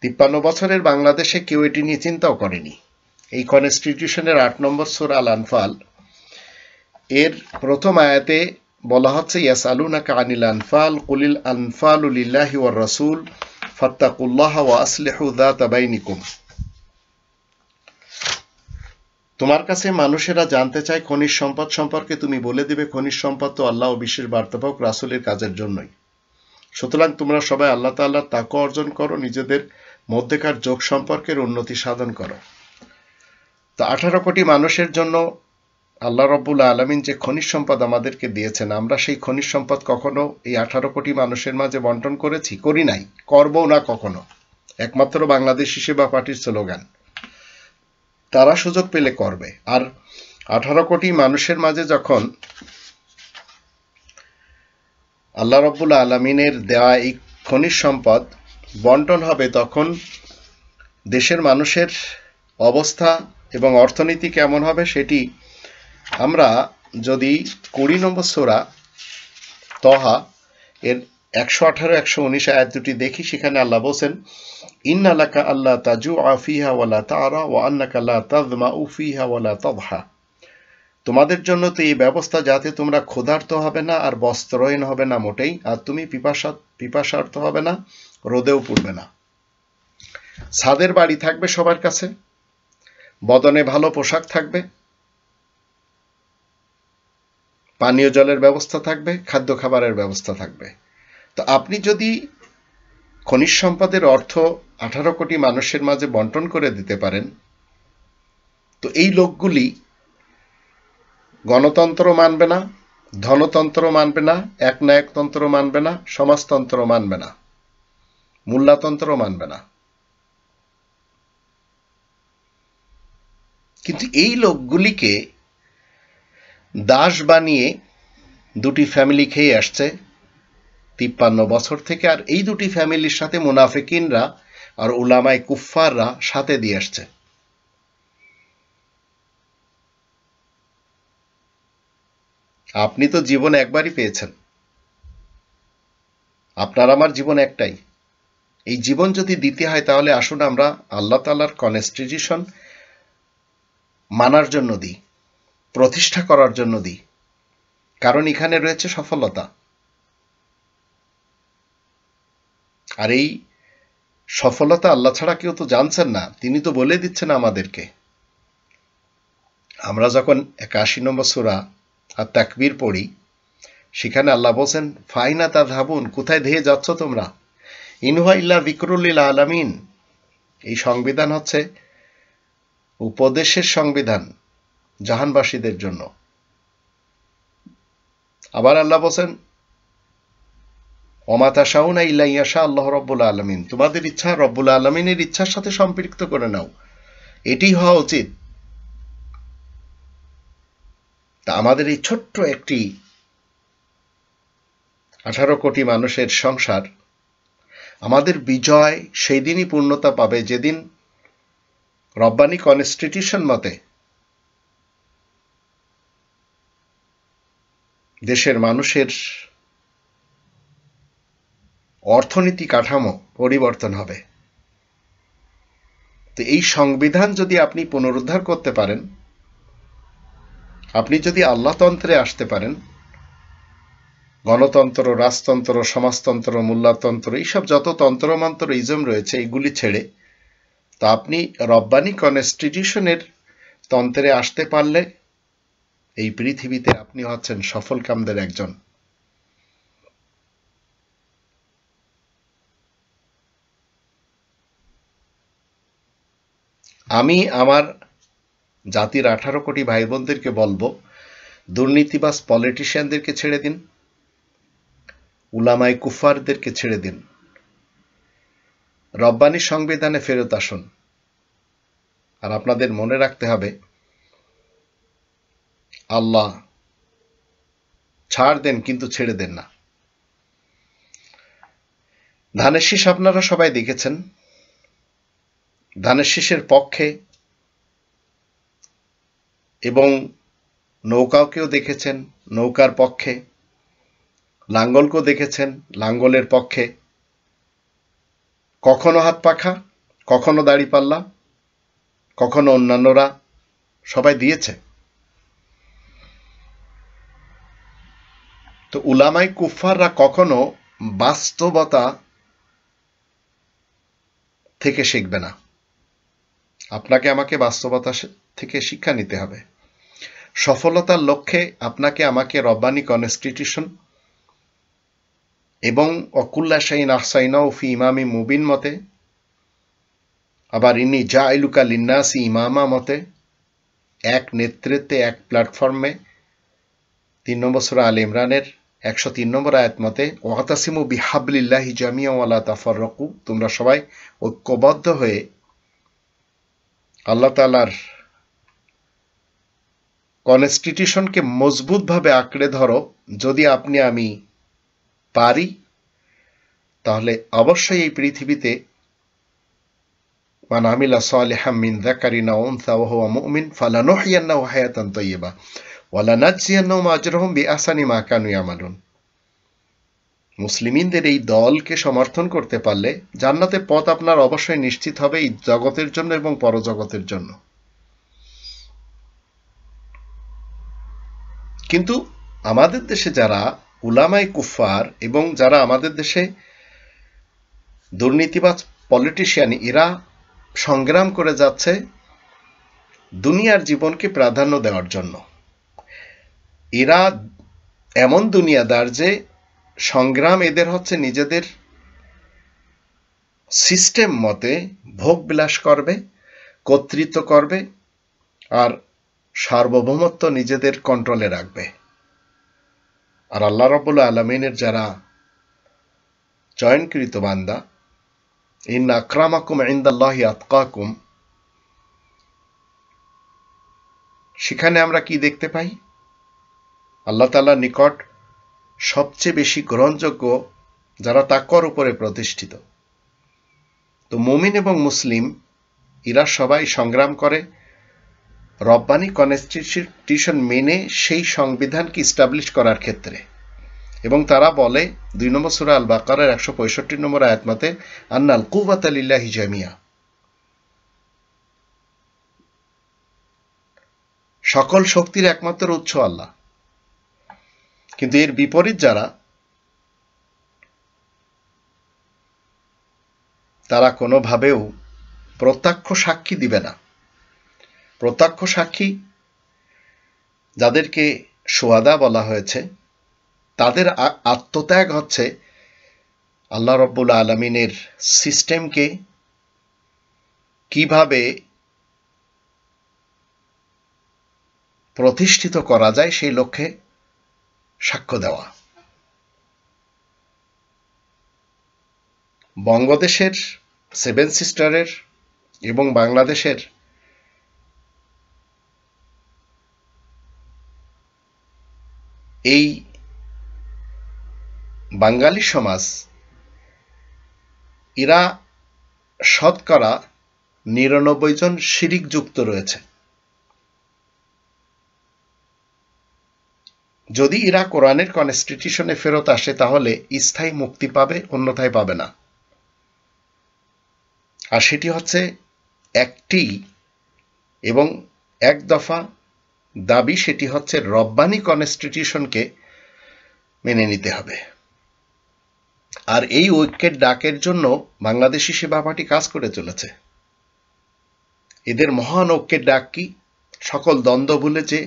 53 বছরের বাংলাদেশে কেউ এটি নিয়ে চিন্তাও করেনি। এই কনস্টিটিউশনের 8 নম্বর সূরা আল আনফাল এর প্রথম আয়াতে বলা হচ্ছে, ইয়াসআলুনাকা আনিল আনফাল কুলিল আনফালু লিল্লাহি ওয়ার রাসূল ফাত্তাকুল্লাহা ওয়া আসলিহু যাতা বাইনিকুম। তোমার কাছে মানুষেরা জানতে চায় খনিজ সম্পদ সম্পর্কে, তুমি বলে দিবে খনিজ সম্পদ তো আল্লাহ ও বিশ্বের বার্তাবাহক রাসূলের কাজের জন্যই। সুতরাং তোমরা সবাই আল্লাহ তাআলার তাকওয়া অর্জন করো, নিজেদের মধ্যেকার যোগ সম্পর্কের উন্নতি সাধন করো। তো 18 কোটি মানুষের জন্য আল্লাহ রব্বুল আলামিন যে খনিজ সম্পদ আমাদেরকে দিয়েছেন, আমরা সেই খনিজ সম্পদ কখনো এই 18 কোটি মানুষের মাঝে বন্টন করেছি? করি নাই, করবও না কখনো। একমাত্র বাংলাদেশি সেবা পার্টির স্লোগান, তারা সুযোগ পেলে করবে। আর 18 কোটি মানুষের মাঝে যখন আল্লাহ রব্বুল আলামিনের দেওয়া এই খনিজ সম্পদ বন্টন হবে, তখন দেশের মানুষের অবস্থা এবং অর্থনীতি কেমন হবে সেটি আমরা যদি 20 নম্বর সূরা তহা এর 118-119 আয়াত দুটি দেখি, সেখানে আল্লাহ বলেন, ইন্না লাকা আল্লা তাজুআ ফিহা ওয়ালা তারা ওয়া আন্নাকা লা তাযমাউ ফিহা ওয়ালা তাদহা। তোমাদের জন্য তো এই ব্যবস্থা যাতে তোমরা ক্ষুধার্ত হবে না আর বস্ত্রহীন হবে না মোটেই, আর তুমি পিপাসার্ত হবে না, রোদেও পুড়বে না। ছাদের বাড়ি থাকবে সবার কাছে, বদনে ভালো পোশাক থাকবে, পানীয় জলের ব্যবস্থা থাকবে, খাদ্য খাবারের ব্যবস্থা থাকবে। তো আপনি যদি খনিজ সম্পদের অর্থ 18 কোটি মানুষের মাঝে বন্টন করে দিতে পারেন, তো এই লোকগুলি গণতন্ত্র মানবে না, ধনতন্ত্র মানবে না, একনায়কতন্ত্র মানবে না, সমাজতন্ত্র মানবে না, মূল্যতন্ত্র মানবে না। কিন্তু এই লোকগুলিকে দাস বানিয়ে দুটি ফ্যামিলি খেয়ে আসছে 53 বছর থেকে, আর এই দুটি ফ্যামিলির সাথে মুনাফিকিনরা আর উলামায়ে কুফফাররা সাথে দিয়ে আসছে। আপনি তো জীবন একবারই পেয়েছেন, আপনার আমার জীবন একটাই। এই জীবন যদি দিতে হয় তাহলে আসুন আমরা আল্লাহ তাআলার কনস্টিটিউশন মানার জন্য দিই, প্রতিষ্ঠা করার জন্য দিই, কারণ এখানে রয়েছে সফলতা। আর এই সফলতা আল্লাহ ছাড়া কেউ তো জানছেন না, তিনি তো বলে দিচ্ছেন আমাদেরকে। আমরা যখন 81 নম্বর সূরা আর তাকবীর পড়ি, সেখানে আল্লাহ বলছেন, ফাইনা তাযহাবুন, কোথায় ধেয়ে যাচ্ছ তোমরা? ইনহুয়া ইল্লা যিকরুল লিল আলামিন। এই সংবিধান হচ্ছে উপদেশের সংবিধান জাহানবাসীদের জন্য। আবার আল্লাহ বলছেন, ওমা তাশাউনা ইল্লা ইয়াশা আল্লাহ রব্বুল আলামিন, তোমাদের ইচ্ছা রব্বুল আলামিনের ইচ্ছার সাথে সম্পৃক্ত করে নাও, এটি হওয়া উচিত। তা আমাদের এই ছোট্ট একটি 18 কোটি মানুষের সংসার আমাদের বিজয় সেই দিনই পূর্ণতা পাবে যেদিন রব্বানি কনস্টিটিউশন মতে দেশের মানুষের অর্থনীতি কাঠামো পরিবর্তন হবে। তো এই সংবিধান যদি আপনি পুনরুদ্ধার করতে পারেন, আপনি যদি আল্লাহতন্ত্রে আসতে পারেন, গণতন্ত্র, রাজতন্ত্র, সমাজতন্ত্র, মোল্লাতন্ত্র, এইসব যত তন্ত্রমন্ত্র ইজম রয়েছে এগুলি ছেড়ে তো আপনি রব্বানি কনস্টিটিউশনের তন্ত্রে আসতে পারলে এই পৃথিবীতে আপনি হচ্ছেন সফলকামদের একজন। আমি আমার জাতির 18 কোটি ভাই বোনদেরকে বলবো, দুর্নীতিবাজ পলিটিশিয়ানদেরকে ছেড়ে দিন, উলামায়ে কুফারদেরকে ছেড়ে দিন, রব্বানি সংবিধানে ফেরত আসুন। আর আপনাদের মনে রাখতে হবে, আল্লাহ ছাড় দেন কিন্তু ছেড়ে দেন না। ধানের শীষ আপনারা সবাই দেখেছেন, ধানের শীষের পক্ষে এবং নৌকাকেও দেখেছেন, নৌকার পক্ষে, লাঙ্গলকেও দেখেছেন, লাঙ্গলের পক্ষে, কখনো হাত পাখা, কখনো দাড়িপাল্লা, কখনো অন্যান্যরা সবাই দিয়েছে। তো উলামায়ে কুফাররা কখনো বাস্তবতা থেকে শিখবে না। আপনাকে আমাকে বাস্তবতা থেকে শিক্ষা নিতে হবে। সফলতার লক্ষ্যে আপনাকে আমাকে রব্বানি কনস্টিটিউশন এবং অকুল্লা শাইন আহসাইনাও ফি ইমামি মুবিন মতে, আবার ইনি জাইলুকা লিন্নাসি ইমামা মতে, এক নেতৃত্বে এক প্ল্যাটফর্মে 3 নম্বর সূরা আলে ইমরানের 103 নম্বর আয়াত মতে, ওয়াতাসিমু বিহাবলিল্লাহি জামিয়া ওয়ালা তাফাররাকু, তোমরা সবাই ঐক্যবদ্ধ হয়ে আল্লাহ তাআলার কনস্টিটিউশনকে মজবুতভাবে আঁকড়ে ধরো। যদি আপনি আমি পারি তাহলে অবশ্যই এই পৃথিবীতে মান আমিলা সালিহাম মিন যাকারিন আও উনসা ওয়া হুয়া মুমিন ফালানুহইয়ান্নাহু হায়াতান তাইয়্যিবা ওয়া লানাজজিয়ান্নাহুম আজরাহুম বিআহসানি মা কানু ইয়ামালুন। মুসলিমিনদের এই দলকে সমর্থন করতে পারলে জান্নাতের পথ আপনার অবশ্যই নিশ্চিত হবে, এই জগতের জন্য এবং পরজগতের জন্য। কিন্তু আমাদের দেশে যারা উলামায়ে কুফার এবং যারা আমাদের দেশে দুর্নীতিবাজ পলিটিশিয়ান, এরা সংগ্রাম করে যাচ্ছে দুনিয়ার জীবনকে প্রাধান্য দেওয়ার জন্য। এরা এমন দুনিয়াদার যে সংগ্রাম এদের হচ্ছে নিজেদের সিস্টেম মতে ভোগ বিলাস করবে, কর্তৃত্ব করবে আর সার্বভৌমত্ব নিজেদের কন্ট্রোলে রাখবে। আর আল্লাহ রাব্বুল আলামিনের যারা চয়নকৃত বান্দা, ইন্না আকরামাকুম ইনদাল্লাহি আতকাকুম, সেখানে আমরা কি দেখতে পাই? আল্লাহ তাআলার নিকট সবচেয়ে বেশি গ্রহণযোগ্য যারা তাকওয়ার উপরে প্রতিষ্ঠিত। তো মুমিন এবং মুসলিম এরা সবাই সংগ্রাম করে রব্বানি কনস্টিটিউশন মেনে সেই সংবিধানকে ইস্টাবলিশ করার ক্ষেত্রে। এবং তারা বলে 2 নম্বর সূরা আল বাকারার 165 নম্বর আয়াত মতে, আন্নাল কুওয়াতা লিল্লাহি জামিয়া, সকল শক্তির একমাত্র উৎস আল্লাহ। কিন্তু এর বিপরীত যারা, তারা কোনোভাবেও প্রত্যক্ষ সাক্ষী দিবে না। প্রত্যক্ষ সাক্ষী যাদেরকে শুহাদা বলা হয়েছে, তাদের আত্মত্যাগ হচ্ছে আল্লাহ রাব্বুল আলামিনের সিস্টেমকে কিভাবে প্রতিষ্ঠিত করা যায় সেই লক্ষ্যে সাক্ষ্য দেওয়া। বঙ্গদেশের 7 সিস্টারের এবং বাংলাদেশের এই বাঙালি সমাজ এরা শতকরা ৯৯ জন শিরিক যুক্ত রয়েছে। যদি এরা কোরআনের কনস্টিটিউশনে ফেরত আসে তাহলে স্থায়ী মুক্তি পাবে, অন্যথায় পাবে না। আর সেটি হচ্ছে একটি এবং এক দফা দাবি, সেটি হচ্ছে রব্বানি কনস্টিটিউশনকে মেনে নিতে হবে। আর এই ঐক্যের ডাকের জন্য বাংলাদেশি সেবা পার্টি কাজ করে চলেছে। এদের মহান ঐক্যের ডাক কি? সকল দ্বন্দ্ব ভুলে যে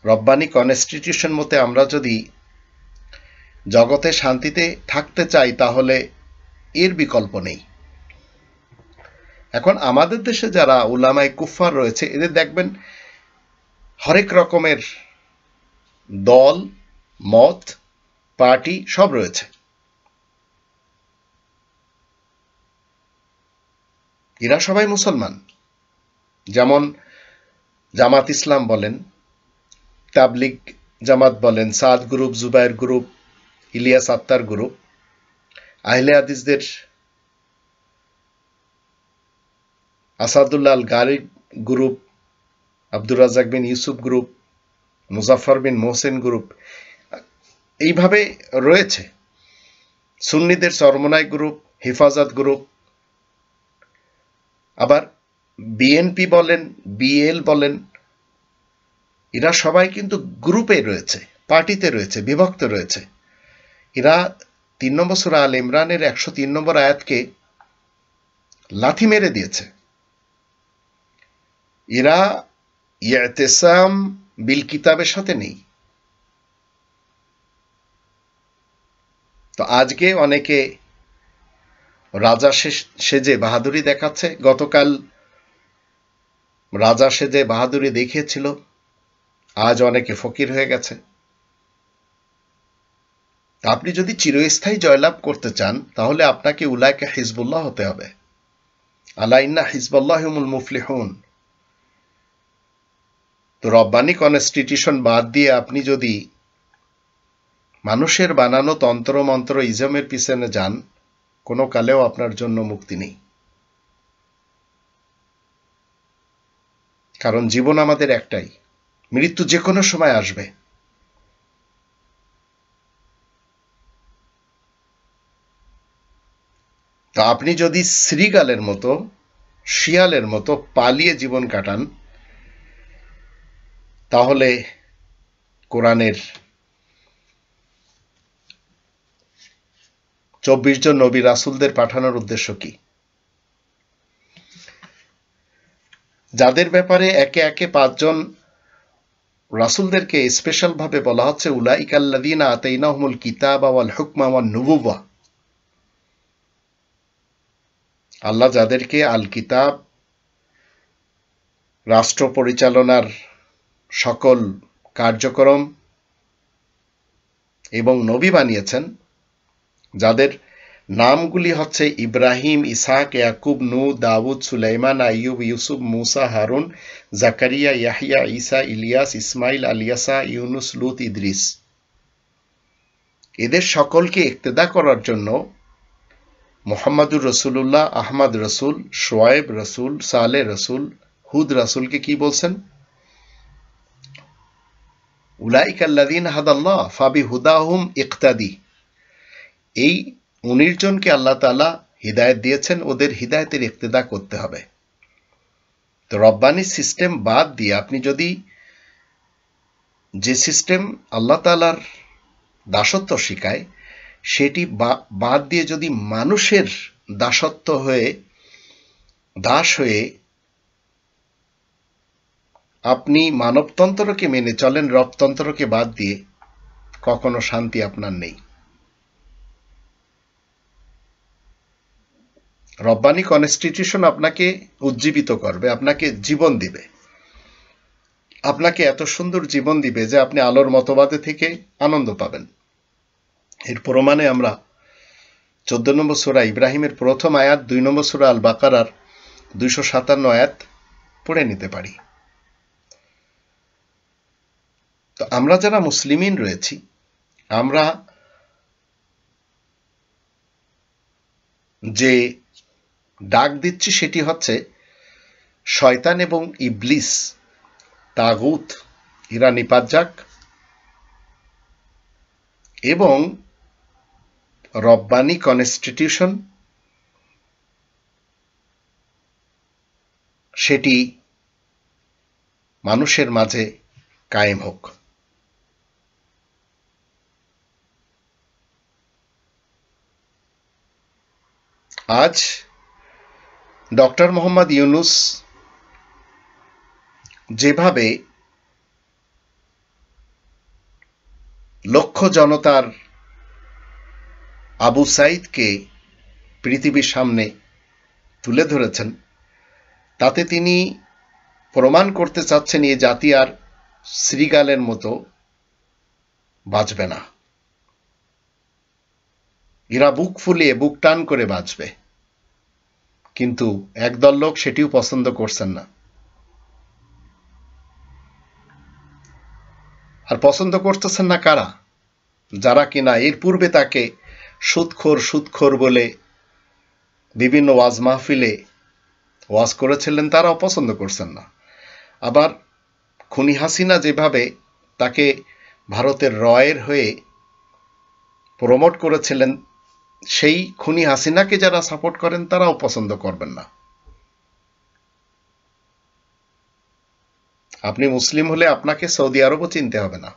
রব্বানি কনস্টিটিউশন মতে আমরা যদি জগতে শান্তিতে থাকতে চাই তাহলে এর বিকল্প নেই। এখন আমাদের দেশে যারা উলামায়ে কুফফার রয়েছে, এদের দেখবেন হরেক রকমের দল, মত, পার্টি সব রয়েছে। এরা সবাই মুসলমান। যেমন জামাত ইসলাম বলেন, তাবলিগ জামাত বলেন, Saad group, Zubair group, Ilyas Attar group, Ahle হাদিসদের Asadullah Al Ghalib group, Abdur Razzaq bin Yusuf group, Muzaffar bin Mohsen group, এইভাবে রয়েছে। সুন্নিদের চরমনাই গ্রুপ, হেফাজত গ্রুপ, আবার বিএনপি বলেন, বিএল বলেন, এরা সবাই কিন্তু গ্রুপে রয়েছে, পার্টিতে রয়েছে, বিভক্ত রয়েছে। এরা ৩ নম্বর সূরা আল ইমরানের ১০৩ নম্বর আয়াতকে লাথি মেরে দিয়েছে। এরা ইয়তেসাম বিল কিতাবের সাথে নেই। তো আজকে অনেকে রাজা সেজে বাহাদুরি দেখাচ্ছে। গতকাল রাজা সেজে বাহাদুরি দেখিয়েছিল, আজ অনেকে ফকির হয়ে গেছে। আপনি যদি চিরস্থায়ী জয়লাভ করতে চান তাহলে আপনাকে উলাইকা হিজবুল্লাহ হতে হবে। আলা ইন্না হিজবুল্লাহ হুমুল মুফলিহুন। তো রব্বানি কনস্টিটিউশন বাদ দিয়ে আপনি যদি মানুষের বানানো তন্ত্র মন্ত্র ইজমের পিছনে যান, কোনো কালেও আপনার জন্য মুক্তি নেই। কারণ জীবন আমাদের একটাই, মৃত্যু যে কোনো সময় আসবে। তা আপনি যদি শ্রীগালের মতো, শিয়ালের মতো পালিয়ে জীবন কাটান, তাহলে কোরআনের ২৪ জন নবী রাসূলদের পাঠানোর উদ্দেশ্য কি? যাদের ব্যাপারে একে একে ৫ জন রাসূলদেরকে স্পেশাল ভাবে বলা হচ্ছে উলাইকাল্লাযীনা আতাইনাহুমুল কিতাবা ওয়াল হুকমা ওয়ান নুবুওয়া। আল্লাহ যাদেরকে আল কিতাব, রাষ্ট্র পরিচালনার সকল কার্যক্রম এবং নবী বানিয়েছেন, যাদের নামগুলি হচ্ছে ইব্রাহিম, ইসহাক, ইয়াকুব, নূহ, দাউদ, সুলাইমান, আইয়ুব, ইউসুফ, মুসা, হারুন, জাকারিয়া, ইয়াহইয়া, ঈসা, ইলিয়াস, ইসমাইল, আলিয়াসা, ইউনুস, লূত, ইদ্রিস। এদের সকলকে ইক্তেদা করার জন্য মুহাম্মাদুর রাসূলুল্লাহ, আহমদ রাসূল, শুআয়ব রাসূল, সালেহ রাসূল, হুদ রাসূলকে কি বলছেন? উলাইকাল্লাযীনা হাদাল্লাহ ফাবিহুদাহুম ইক্তাদি। এই ১৯ জনকে আল্লাহ তাআলা হিদায়াত দিয়েছেন, ওদের হিদায়াতের ইক্তেদা করতে হবে। তো রব্বানি সিস্টেম বাদ দিয়ে আপনি যদি যে সিস্টেম আল্লাহ তাআলার দাসত্ব শিখায় সেটি বাদ দিয়ে যদি মানুষের দাসত্ব হয়ে, দাস হয়ে আপনি মানবতন্ত্রকে মেনে চলেন, রবতন্ত্রকে বাদ দিয়ে, কখনো শান্তি আপনার নেই। রব্বানি কনস্টিটিউশন আপনাকে উজ্জীবিত করবে, আপনাকে জীবন দিবে, আপনাকে এত সুন্দর জীবন দিবে যে আপনি আলোর মতবাদে থেকে আনন্দ পাবেন। এর প্রমাণে আমরা ১৪ নম্বর সূরা ইব্রাহিমের প্রথম আয়াত, ২ নম্বর সূরা আল বাকারার ২৫৭ আয়াত পড়ে নিতে পারি। তো আমরা যারা মুসলিমিন রয়েছি, আমরা যে ডাক দিচ্ছি সেটি হচ্ছে শয়তান এবং ইবলিস, তাগুত, এরা নিপাত যাক এবং রব্বানি কনস্টিটিউশন সেটি মানুষের মাঝে কায়েম হোক। আজ ডক্টর মোহাম্মদ ইউনূস যেভাবে লক্ষ জনতার আবু সাইদকে পৃথিবীর সামনে তুলে ধরেছেন, তাতে তিনি প্রমাণ করতে চাচ্ছেন এ জাতি আর শ্রীগালের মতো বাঁচবে না, এরা বুক ফুলিয়ে বুক টান করে বাঁচবে। কিন্তু একদল লোক সেটিও পছন্দ করছেন না। আর পছন্দ করতেছেন না কারা? যারা কিনা এর পূর্বে তাকে সুদখোর বলে বিভিন্ন ওয়াজ মাহফিলে ওয়াজ করেছিলেন, তারাও পছন্দ করছেন না। আবার খুনি হাসিনা যেভাবে তাকে ভারতের রয়ের হয়ে প্রমোট করেছিলেন, সেই খুনি হাসিনাকে যারা সাপোর্ট করেন তারাও পছন্দ করবেন না। আপনি মুসলিম হলে আপনাকে সৌদি আরবও চিনতে হবে না,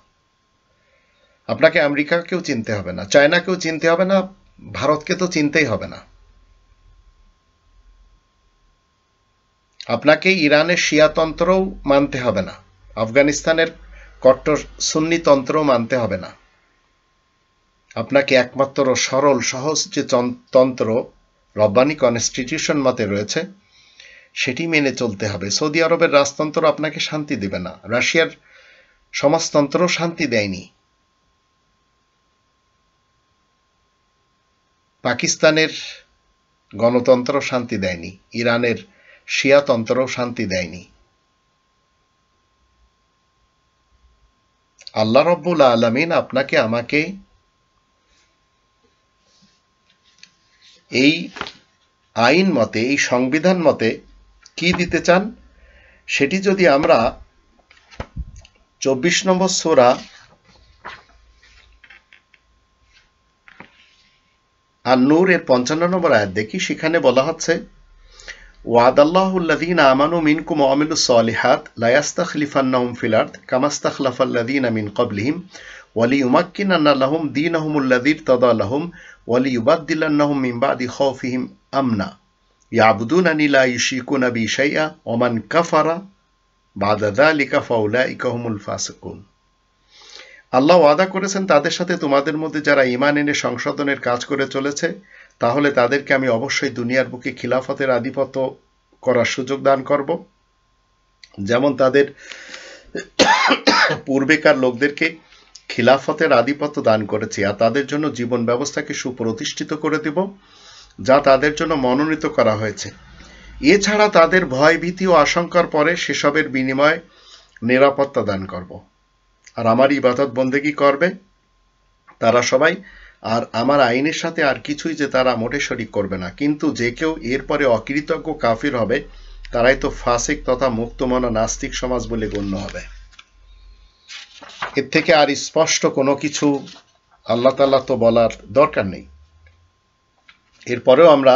আপনাকে আমেরিকাকেও চিনতে হবে না, চায়নাকেও চিনতে হবে না, ভারতকে তো চিনতেই হবে না। আপনাকে ইরানের শিয়াতন্ত্রও মানতে হবে না, আফগানিস্তানের কট্টর সুন্নি তন্ত্রও মানতে হবে না। আপনাকে একমাত্র সরল সহজ যে তন্ত্র রব্বানি কনস্টিটিউশন মতে রয়েছে সেটি মেনে চলতে হবে। সৌদি আরবের রাজতন্ত্র আপনাকে শান্তি দেবে না, রাশিয়ার সমাজতন্ত্র শান্তি দেয়নি, পাকিস্তানের গণতন্ত্র শান্তি দেয়নি, ইরানের শিয়াতন্ত্র শান্তি দেয়নি। আল্লাহ রব্বুল আলামিন আপনাকে আমাকে এই আইন মতে, এই সংবিধান মতে কি দিতে চান সেটি যদি আমরা 24 নম্বর সূরা আন-নূর এর 55 নম্বর আয়াত দেখি, সেখানে বলা হচ্ছে ওয়াদাল্লাহুল্লাযীনা আমানু মিনকুম ওয়া আমিলুস সালিহাত লা ইস্তাখলিফান্নাহুম ফিল আরদ কামা ইস্তাখলাফাল্লাযীনা মিন ক্বাবলিহিম ওয়া লিইউমাক্কিনান্না লাহুম দীনাহুমুল্লাযী ইরতাদা লাহুম ওয়া লিইউবাদদিলান্নাহুম মিন বা'দি খাউফিহিম আমনা ইয়াবুদুনানি লা ইউশরিকুনা বি শাইআ ওয়া মান কাফারা বা'দা যালিকা ফাউলাইকা হুমুল ফাসিকুন। আল্লাহ ওয়াদা করেছেন তাদের সাথে তোমাদের মধ্যে যারা ঈমান এনে সংশোধনের কাজ করে চলেছে, তাহলে তাদেরকে আমি অবশ্যই দুনিয়ার বুকে খিলাফতের আধিপত্য করার সুযোগ দান করব, যেমন তাদের পূর্বেকার লোকদেরকে খিলাফতের আধিপত্য দান করেছি, আর তাদের জন্য জীবন ব্যবস্থাকে সুপ্রতিষ্ঠিত করে দেব যা তাদের জন্য মনোনীত করা হয়েছে। এছাড়া তাদের ভয় ভীতি ও আশঙ্কার পরে সেসবের বিনিময়ে নিরাপত্তা দান করব। আর আমার ইবাদত বন্দেগী করবে তারা সবাই, আর আমার আইনের সাথে আর কিছুই যে তারা মোটে শরিক করবে না। কিন্তু যে কেউ এরপরে অকৃতজ্ঞ কাফির হবে তারাই তো ফাসিক তথা মুক্তমনা নাস্তিক সমাজ বলে গণ্য হবে। এর থেকে আর স্পষ্ট কোনো কিছু আল্লাহ তাআলা তো বলার দরকার নেই। এরপরেও আমরা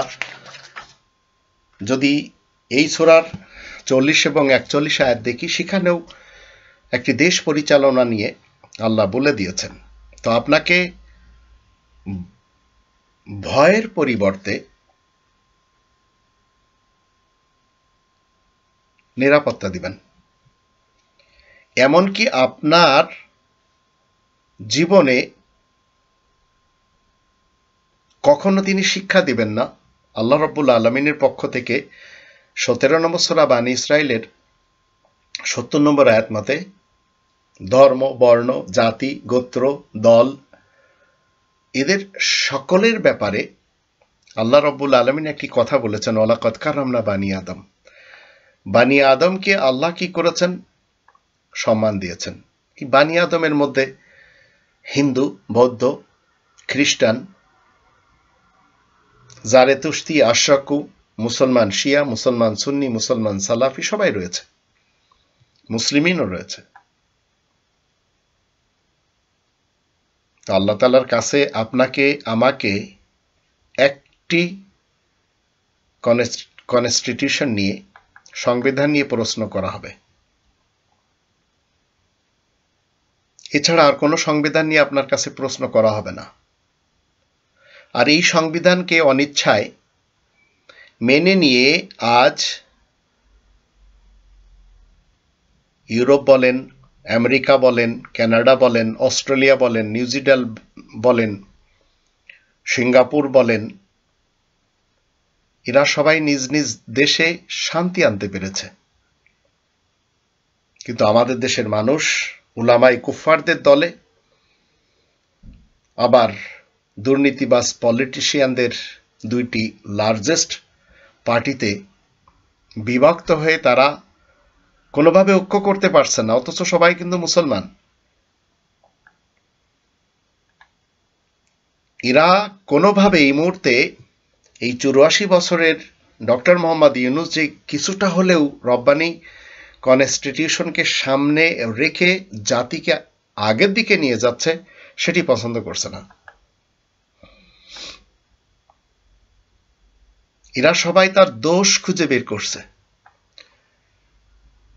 যদি এই সূরার 40 এবং 41 আয়াত দেখি, সেখানেও একটি দেশ পরিচালনা নিয়ে আল্লাহ বলে দিয়েছেন। তো আপনাকে ভয়ের পরিবর্তে নিরাপত্তা দিবেন, এমনকি আপনার জীবনে কখনো তিনি শিক্ষা দিবেন না। আল্লাহ রাব্বুল আলামিনের পক্ষ থেকে 17 নম্বর সূরা বানী ইসরাইলের 70 নম্বর আয়াত মতে ধর্ম, বর্ণ, জাতি, গোত্র, দল এদের সকলের ব্যাপারে আল্লাহ রাব্বুল আলামিন একটি কথা বলেছেন, ওয়ালাকাদ কাররামনা বানি আদম। বানি আদমকে আল্লাহ কি করেছেন? সম্মান দিয়েছেন। এই বানি আদমের মধ্যে হিন্দু, বৌদ্ধ, খ্রিস্টান, জারেতুস্তি, আশরাকু, মুসলমান শিয়া, মুসলমান সুন্নি, মুসলমান সালাফি সবাই রয়েছে, মুসলিমিনও রয়েছে। তো আল্লাহ তাআলার কাছে আপনাকে আমাকে একটি কনস্টিটিউশন নিয়ে, সংবিধান নিয়ে প্রশ্ন করা হবে। এছাড়া আর কোনো সংবিধান নিয়ে আপনার কাছে প্রশ্ন করা হবে না। আর এই সংবিধানকে অনিচ্ছায় মেনে নিয়ে আজ ইউরোপ বলেন, আমেরিকা বলেন, কানাডা বলেন, অস্ট্রেলিয়া বলেন, নিউজিল্যান্ড বলেন, সিঙ্গাপুর বলেন, এরা সবাই নিজ নিজ দেশে শান্তি আনতে পেরেছে। কিন্তু আমাদের দেশের মানুষ উলামায়ে কুফফারদের দলে, আবার দুর্নীতিবাজ পলিটিশিয়ানদের দুইটি লার্জেস্ট পার্টিতে বিভক্ত হয়ে তারা কোনোভাবে ঐক্য করতে পারছে না, অথচ সবাই কিন্তু মুসলমান। এরা কোনোভাবে এই মুহূর্তে এই 84 বছরের ডক্টর মোহাম্মদ ইউনূস যে কিছুটা হলেও রব্বানি কনস্টিটিউশনকে সামনে রেখে জাতিকে আগের দিকে নিয়ে যাচ্ছে, সেটি পছন্দ করছে না। এরা সবাই তার দোষ খুঁজে বের করছে,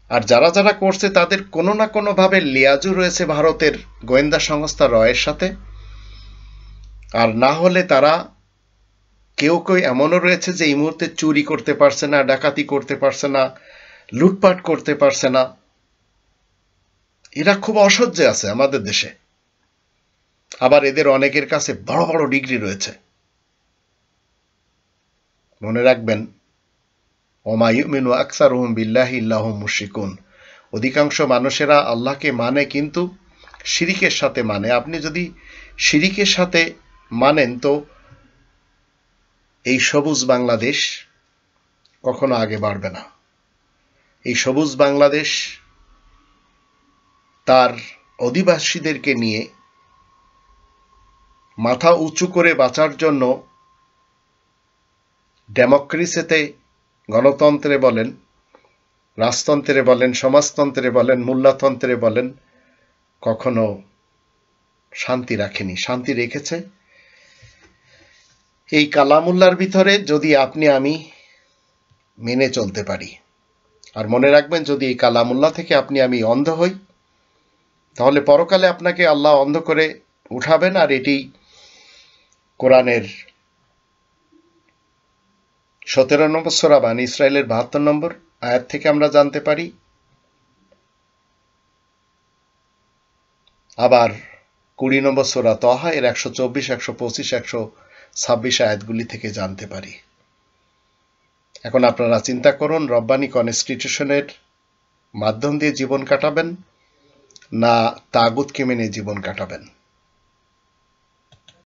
আর যারা যারা করছে তাদের কোনো না কোনো ভাবে লিয়াজু রয়েছে ভারতের গোয়েন্দা সংস্থা রয়ের সাথে, আর না হলে তারা কেউ কেউ এমনও রয়েছে যে এই মুহূর্তে চুরি করতে পারছে না, ডাকাতি করতে পারছে না, লুটপাট করতে পারছে না। এরা খুব অসহ্যে আছে আমাদের দেশে। আবার এদের অনেকের কাছে বড় বড় ডিগ্রি রয়েছে। মনে রাখবেন, ওমা ইউমিনু আকসারুহুম বিল্লাহি ইল্লা হুম মুশরিকুন, অধিকাংশ মানুষেরা আল্লাহকে মানে কিন্তু শিরিকের সাথে মানে। আপনি যদি শিরিকের সাথে মানেন তো এই সবুজ বাংলাদেশ কখনো আগে বাড়বে না। এই সবুজ বাংলাদেশ তার অধিবাসীদেরকে নিয়ে মাথা উঁচু করে বাঁচার জন্য ডেমোক্রেসিতে, গণতন্ত্রে বলেন, রাজতন্ত্রে বলেন, সমাজতন্ত্রে বলেন, মূল্যতন্ত্রে বলেন, কখনো শান্তি রাখেনি। শান্তি রেখেছে এই কালামুল্লার ভিতরে, যদি আপনি আমি মেনে চলতে পারি। আর মনে রাখবেন, যদি এই কালামুল্লাহ থেকে আপনি আমি অন্ধ হই, তাহলে পরকালে আপনাকে আল্লাহ অন্ধ করে উঠাবেন। আর এটি কোরআনের 17 নম্বর সূরা বানী ইসরাইলের 72 নম্বর আয়াত থেকে আমরা জানতে পারি। আবার 20 নম্বর সূরা তহা এর 124, 125, 126 আয়াতগুলি থেকে জানতে পারি। এখন আপনারা চিন্তা করুন, রব্বানি কনস্টিটিউশনের মাধ্যম দিয়ে জীবন কাটাবেন না তাগুতকে মেনে জীবন কাটাবেন।